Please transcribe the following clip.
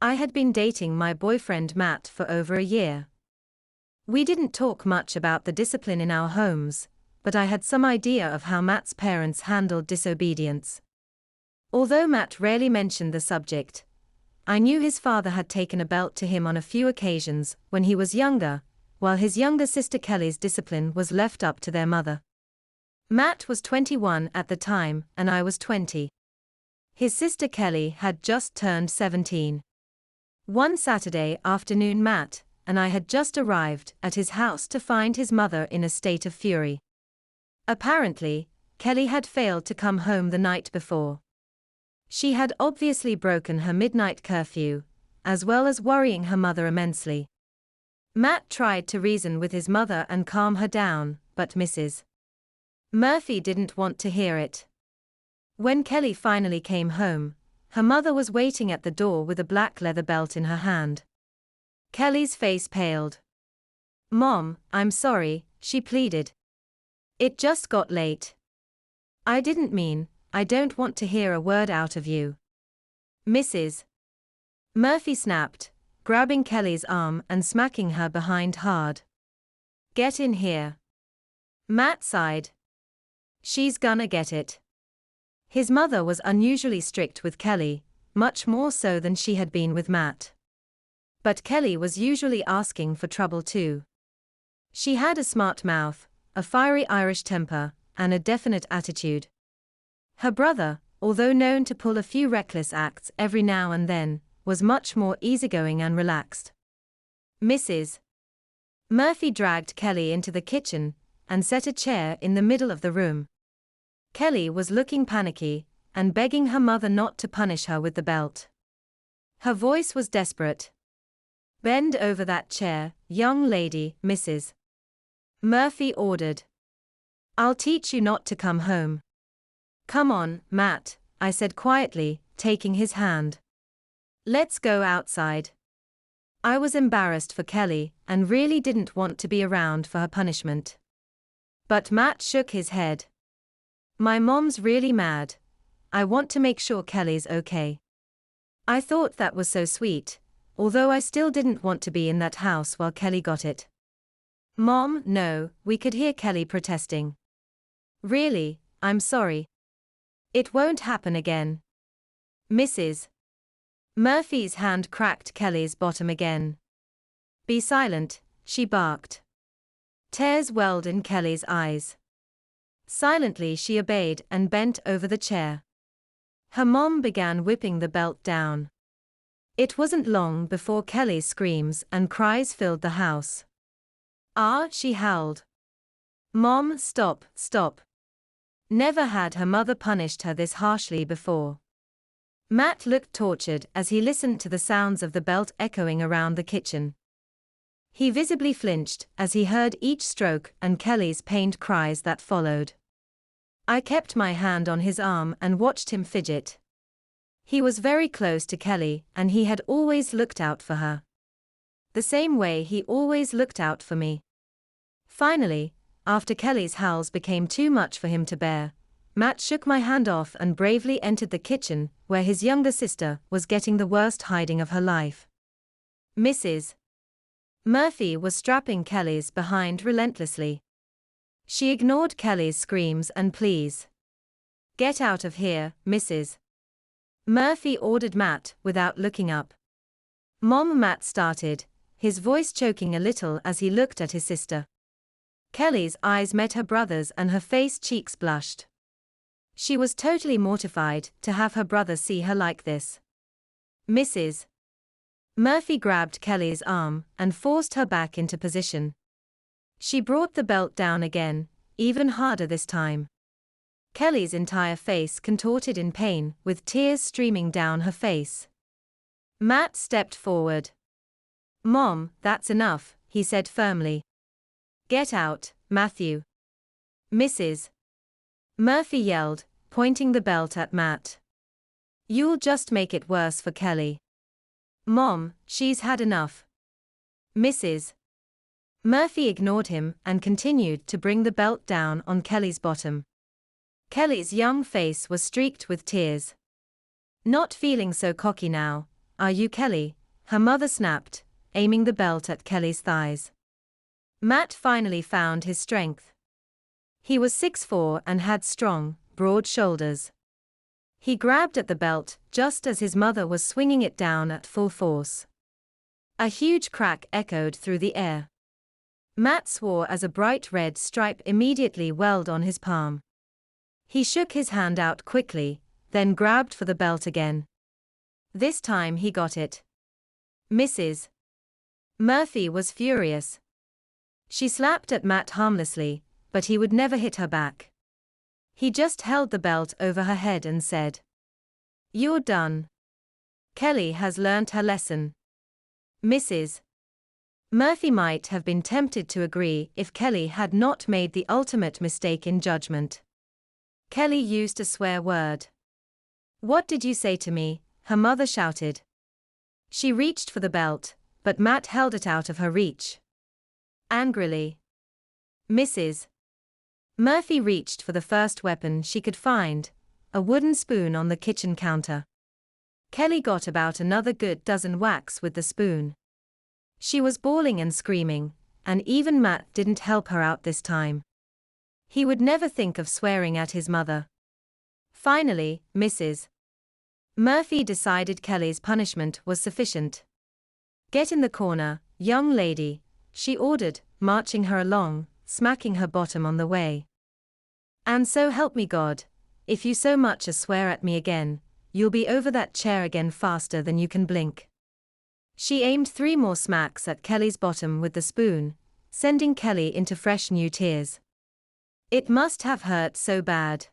I had been dating my boyfriend Matt for over a year. We didn't talk much about the discipline in our homes, but I had some idea of how Matt's parents handled disobedience. Although Matt rarely mentioned the subject, I knew his father had taken a belt to him on a few occasions when he was younger, while his younger sister Kelly's discipline was left up to their mother. Matt was 21 at the time and I was 20. His sister Kelly had just turned 17. One Saturday afternoon Matt and I had just arrived at his house to find his mother in a state of fury. Apparently, Kelly had failed to come home the night before. She had obviously broken her midnight curfew, as well as worrying her mother immensely. Matt tried to reason with his mother and calm her down, but Mrs. Murphy didn't want to hear it. When Kelly finally came home, her mother was waiting at the door with a black leather belt in her hand. Kelly's face paled. "Mom, I'm sorry," she pleaded. "It just got late. I don't want to hear a word out of you." Mrs. Murphy snapped, grabbing Kelly's arm and smacking her behind hard. "Get in here." Matt sighed. "She's gonna get it." His mother was unusually strict with Kelly, much more so than she had been with Matt. But Kelly was usually asking for trouble too. She had a smart mouth, a fiery Irish temper, and a definite attitude. Her brother, although known to pull a few reckless acts every now and then, was much more easygoing and relaxed. Mrs. Murphy dragged Kelly into the kitchen and set a chair in the middle of the room. Kelly was looking panicky and begging her mother not to punish her with the belt. Her voice was desperate. "Bend over that chair, young lady," Mrs. Murphy ordered. "I'll teach you not to come home." "Come on, Matt," I said quietly, taking his hand. "Let's go outside." I was embarrassed for Kelly and really didn't want to be around for her punishment. But Matt shook his head. "My mom's really mad. I want to make sure Kelly's okay." I thought that was so sweet, although I still didn't want to be in that house while Kelly got it. "Mom, no," we could hear Kelly protesting. "Really, I'm sorry. It won't happen again." Mrs. Murphy's hand cracked Kelly's bottom again. "Be silent," she barked. Tears welled in Kelly's eyes. Silently she obeyed and bent over the chair. Her mom began whipping the belt down. It wasn't long before Kelly's screams and cries filled the house. "Ah," she howled. "Mom, stop, stop." Never had her mother punished her this harshly before. Matt looked tortured as he listened to the sounds of the belt echoing around the kitchen. He visibly flinched as he heard each stroke and Kelly's pained cries that followed. I kept my hand on his arm and watched him fidget. He was very close to Kelly and he had always looked out for her. The same way he always looked out for me. Finally, after Kelly's howls became too much for him to bear, Matt shook my hand off and bravely entered the kitchen, where his younger sister was getting the worst hiding of her life. Mrs. Murphy was strapping Kelly's behind relentlessly. She ignored Kelly's screams and pleas. "Get out of here, Mrs. Murphy," ordered Matt without looking up. "Mom," Matt started, his voice choking a little as he looked at his sister. Kelly's eyes met her brother's and her face cheeks blushed. She was totally mortified to have her brother see her like this. Mrs. Murphy grabbed Kelly's arm and forced her back into position. She brought the belt down again, even harder this time. Kelly's entire face contorted in pain, with tears streaming down her face. Matt stepped forward. "Mom, that's enough," he said firmly. "Get out, Matthew." Mrs. Murphy yelled, pointing the belt at Matt. "You'll just make it worse for Kelly." "Mom, she's had enough." Mrs. Murphy ignored him and continued to bring the belt down on Kelly's bottom. Kelly's young face was streaked with tears. Not feeling so cocky now, "Are you Kelly?" her mother snapped, aiming the belt at Kelly's thighs. Matt finally found his strength. He was 6'4" and had strong, broad shoulders. He grabbed at the belt just as his mother was swinging it down at full force. A huge crack echoed through the air. Matt swore as a bright red stripe immediately welled on his palm. He shook his hand out quickly, then grabbed for the belt again. This time he got it. Mrs. Murphy was furious. She slapped at Matt harmlessly, but he would never hit her back. He just held the belt over her head and said, "You're done. Kelly has learnt her lesson." Mrs. Murphy might have been tempted to agree if Kelly had not made the ultimate mistake in judgment. Kelly used a swear word. "What did you say to me?" her mother shouted. She reached for the belt, but Matt held it out of her reach. Angrily, Mrs. Murphy reached for the first weapon she could find, a wooden spoon on the kitchen counter. Kelly got about another good dozen whacks with the spoon. She was bawling and screaming, and even Matt didn't help her out this time. He would never think of swearing at his mother. Finally, Mrs. Murphy decided Kelly's punishment was sufficient. "Get in the corner, young lady," she ordered, marching her along, smacking her bottom on the way. "And so help me God, if you so much as swear at me again, you'll be over that chair again faster than you can blink." She aimed 3 more smacks at Kelly's bottom with the spoon, sending Kelly into fresh new tears. It must have hurt so bad.